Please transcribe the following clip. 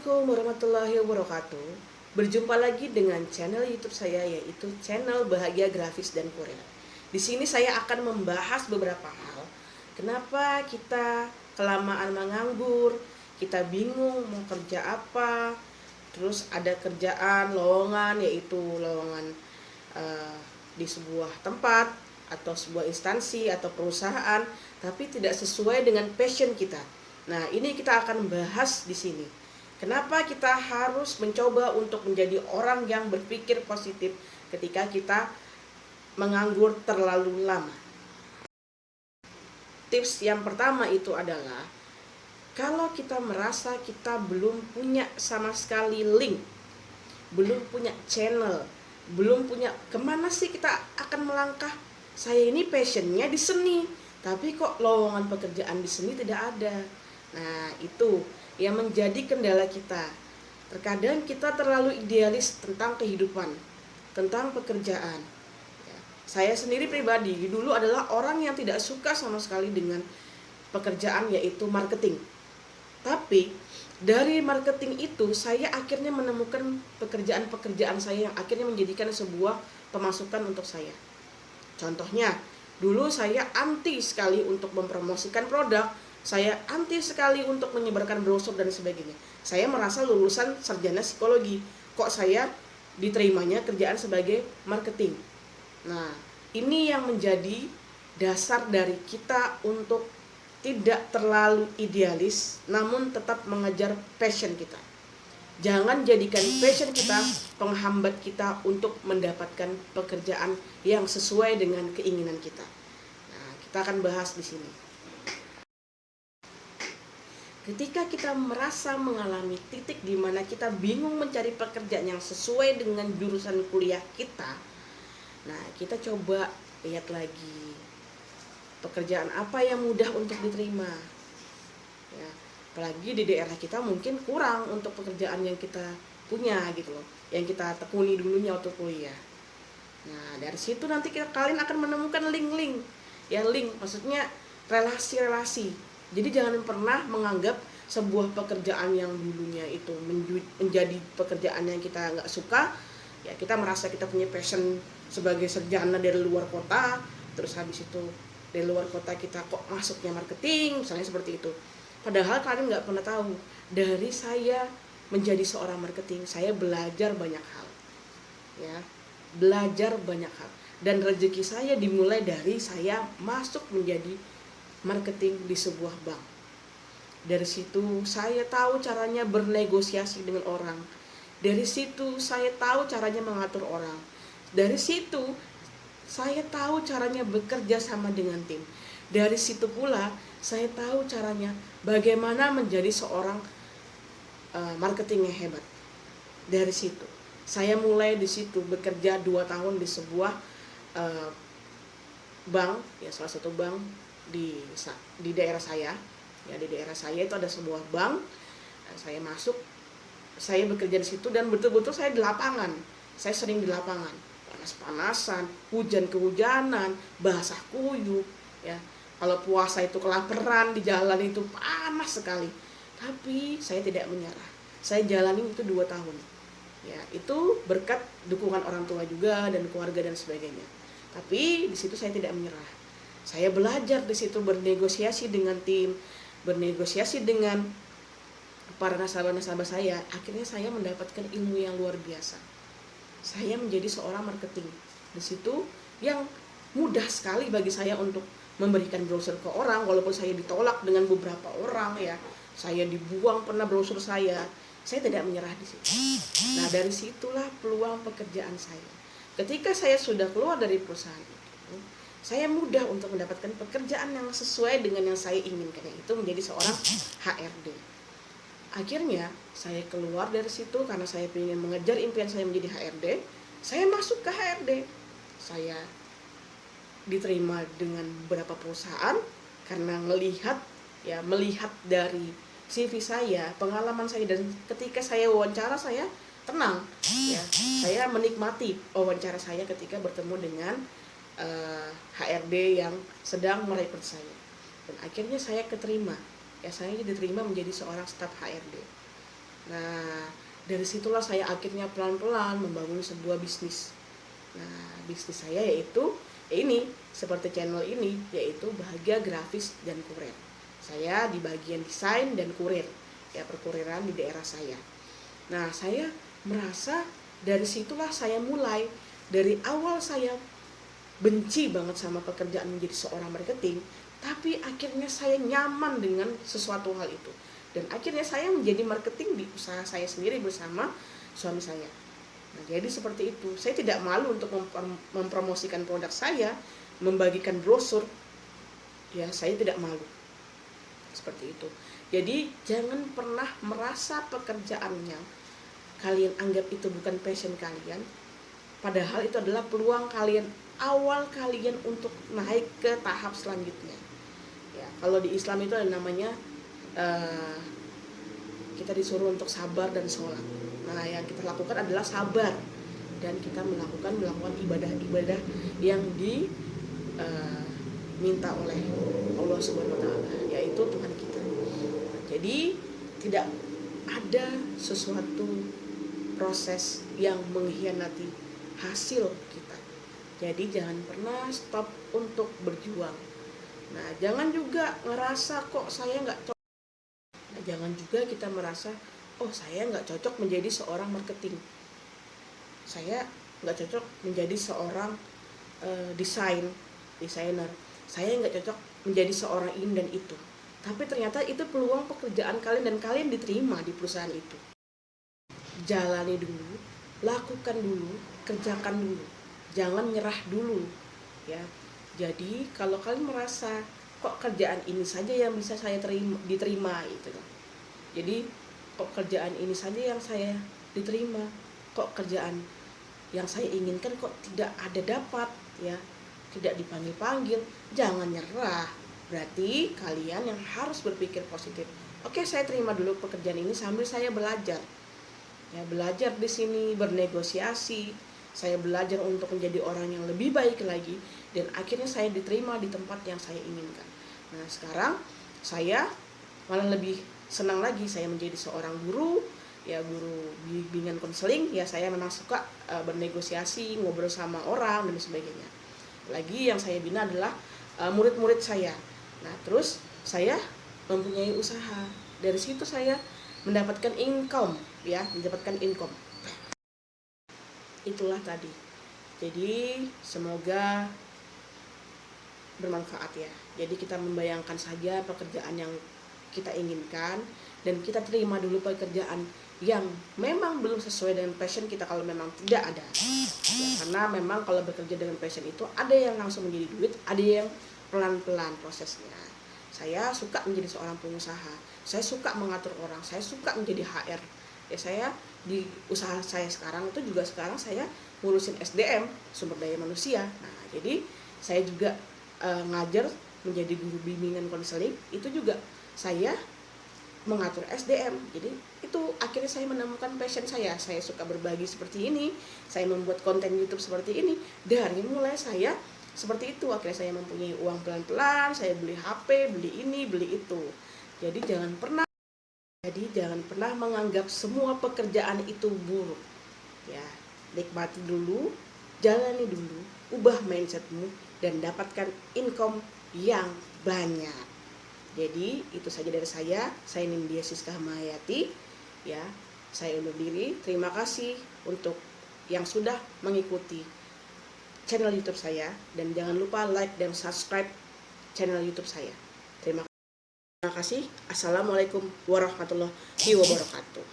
Assalamualaikum warahmatullahi wabarakatuh. Berjumpa lagi dengan channel YouTube saya, yaitu channel Bahagia Grafis dan Korea. Di sini saya akan membahas beberapa hal. Kenapa kita kelamaan menganggur, kita bingung mau kerja apa, terus ada kerjaan lowongan, yaitu lowongan di sebuah tempat atau sebuah instansi atau perusahaan, tapi tidak sesuai dengan passion kita. Nah, ini kita akan bahas di sini. Kenapa kita harus mencoba untuk menjadi orang yang berpikir positif ketika kita menganggur terlalu lama? Tips yang pertama itu adalah, kalau kita merasa kita belum punya sama sekali link, belum punya channel, belum punya kemana sih kita akan melangkah. Saya ini passionnya di seni, tapi kok lowongan pekerjaan di seni tidak ada. Nah, itu yang menjadi kendala kita. Terkadang kita terlalu idealis tentang kehidupan, tentang pekerjaan. Saya sendiri pribadi dulu adalah orang yang tidak suka sama sekali dengan pekerjaan, yaitu marketing. Tapi dari marketing itu saya akhirnya menemukan pekerjaan-pekerjaan saya yang akhirnya menjadikan sebuah pemasukan untuk saya. Contohnya, dulu saya anti sekali untuk mempromosikan produk, saya anti sekali untuk menyebarkan brosur dan sebagainya. Saya merasa lulusan sarjana psikologi, kok saya diterimanya kerjaan sebagai marketing. Nah, ini yang menjadi dasar dari kita untuk tidak terlalu idealis, namun tetap mengejar passion kita. Jangan jadikan passion kita penghambat kita untuk mendapatkan pekerjaan yang sesuai dengan keinginan kita. Nah, kita akan bahas di sini. Ketika kita merasa mengalami titik di mana kita bingung mencari pekerjaan yang sesuai dengan jurusan kuliah kita, nah kita coba lihat lagi pekerjaan apa yang mudah untuk diterima. Ya, apalagi di daerah kita mungkin kurang untuk pekerjaan yang kita punya gitu loh, yang kita tekuni dulunya waktu kuliah. Nah, dari situ nanti kalian akan menemukan link-link. Ya, link maksudnya relasi-relasi. Jadi jangan pernah menganggap sebuah pekerjaan yang dulunya itu menjadi pekerjaan yang kita nggak suka, ya kita merasa kita punya passion sebagai sarjana dari luar kota, terus habis itu dari luar kota kita kok masuknya marketing, misalnya seperti itu. Padahal kalian nggak pernah tahu, dari saya menjadi seorang marketing, saya belajar banyak hal, ya belajar banyak hal, dan rezeki saya dimulai dari saya masuk menjadi marketing di sebuah bank. Dari situ saya tahu caranya bernegosiasi dengan orang. Dari situ saya tahu caranya mengatur orang. Dari situ saya tahu caranya bekerja sama dengan tim. Dari situ pula saya tahu caranya bagaimana menjadi seorang marketing yang hebat. Dari situ saya mulai di situ bekerja 2 tahun di sebuah bank, ya salah satu bank di daerah saya. Ya, di daerah saya itu ada sebuah bank. Saya masuk, saya bekerja di situ dan betul-betul saya di lapangan. Saya sering di lapangan, panas-panasan, hujan kehujanan, basah kuyup, ya. Kalau puasa itu kelaparan, di jalan itu panas sekali. Tapi saya tidak menyerah. Saya jalani itu 2 tahun. Ya, itu berkat dukungan orang tua juga dan keluarga dan sebagainya. Tapi di situ saya tidak menyerah. Saya belajar di situ bernegosiasi dengan tim, bernegosiasi dengan para nasabah-nasabah saya. Akhirnya saya mendapatkan ilmu yang luar biasa. Saya menjadi seorang marketing di situ yang mudah sekali bagi saya untuk memberikan brosur ke orang, walaupun saya ditolak dengan beberapa orang, ya. Saya dibuang pernah brosur saya tidak menyerah di situ. Nah, dari situlah peluang pekerjaan saya. Ketika saya sudah keluar dari perusahaan itu, saya mudah untuk mendapatkan pekerjaan yang sesuai dengan yang saya inginkan, yaitu menjadi seorang HRD. Akhirnya saya keluar dari situ karena saya ingin mengejar impian saya menjadi HRD. Saya masuk ke HRD. Saya diterima dengan beberapa perusahaan karena melihat dari CV saya, pengalaman saya, dan ketika saya wawancara saya tenang, ya. Saya menikmati wawancara saya ketika bertemu dengan HRD yang sedang merekrut saya, dan akhirnya saya keterima, ya saya diterima menjadi seorang staf HRD. Nah, dari situlah saya akhirnya pelan-pelan membangun sebuah bisnis. Nah, bisnis saya yaitu ini, seperti channel ini, yaitu Bahagia Grafis dan Kurir. Saya di bagian desain dan kurir, ya, perkuriran di daerah saya. Nah, saya merasa dari situlah saya mulai. Dari awal saya benci banget sama pekerjaan menjadi seorang marketing, tapi akhirnya saya nyaman dengan sesuatu hal itu. Dan akhirnya saya menjadi marketing di usaha saya sendiri bersama suami saya. Nah, jadi seperti itu. Saya tidak malu untuk mempromosikan produk saya, membagikan brosur. Ya, saya tidak malu. Seperti itu. Jadi, jangan pernah merasa pekerjaannya kalian anggap itu bukan passion kalian. Padahal itu adalah peluang kalian, awal kalian untuk naik ke tahap selanjutnya. Ya, kalau di Islam itu ada namanya kita disuruh untuk sabar dan sholat. Nah, yang kita lakukan adalah sabar, dan kita melakukan ibadah-ibadah yang diminta oleh Allah Subhanahu Wa Taala, yaitu Tuhan kita. Jadi tidak ada sesuatu proses yang mengkhianati hasil kita. Jadi jangan pernah stop untuk berjuang. Nah, jangan juga ngerasa kok saya nggak cocok. Nah, jangan juga kita merasa, oh saya nggak cocok menjadi seorang marketing. Saya nggak cocok menjadi seorang desainer. Saya nggak cocok menjadi seorang ini dan itu. Tapi ternyata itu peluang pekerjaan kalian dan kalian diterima di perusahaan itu. Jalani dulu, lakukan dulu, kerjakan dulu. Jangan nyerah dulu, ya. Jadi kalau kalian merasa kok kerjaan ini saja yang bisa saya diterima gitu. Jadi kok kerjaan ini saja yang saya diterima, kok kerjaan yang saya inginkan kok tidak ada dapat, ya, tidak dipanggil-panggil, jangan nyerah. Berarti kalian yang harus berpikir positif. Oke, saya terima dulu pekerjaan ini sambil saya belajar. Ya, belajar di sini, bernegosiasi, saya belajar untuk menjadi orang yang lebih baik lagi, dan akhirnya saya diterima di tempat yang saya inginkan. Nah, sekarang saya malah lebih senang lagi, saya menjadi seorang guru, ya, guru bimbingan konseling. Ya, saya memang suka bernegosiasi, ngobrol sama orang dan sebagainya. Lagi yang saya bina adalah murid-murid saya. Nah, terus saya mempunyai usaha. Dari situ saya mendapatkan income, ya, mendapatkan income. Itulah tadi. Jadi semoga bermanfaat, ya. Jadi kita membayangkan saja pekerjaan yang kita inginkan, dan kita terima dulu pekerjaan yang memang belum sesuai dengan passion kita kalau memang tidak ada. Ya, karena memang kalau bekerja dengan passion itu ada yang langsung menjadi duit, ada yang pelan-pelan prosesnya. Saya suka menjadi seorang pengusaha, saya suka mengatur orang, saya suka menjadi HR. Ya, saya di usaha saya sekarang itu juga sekarang saya ngurusin SDM, sumber daya manusia. Nah, jadi saya juga ngajar menjadi guru bimbingan konseling, itu juga saya mengatur SDM. Jadi itu akhirnya saya menemukan passion saya. Saya suka berbagi seperti ini, saya membuat konten YouTube seperti ini. Dari mulai saya seperti itu, akhirnya saya mempunyai uang pelan-pelan, saya beli HP, beli ini, beli itu. Jadi jangan pernah menganggap semua pekerjaan itu buruk. Ya, nikmati dulu, jalani dulu, ubah mindsetmu, dan dapatkan income yang banyak. Jadi itu saja dari saya Nindya Siska Mahayati, ya. Saya undur diri. Terima kasih untuk yang sudah mengikuti channel YouTube saya, dan jangan lupa like dan subscribe channel YouTube saya. Terima kasih. Assalamualaikum warahmatullahi wabarakatuh.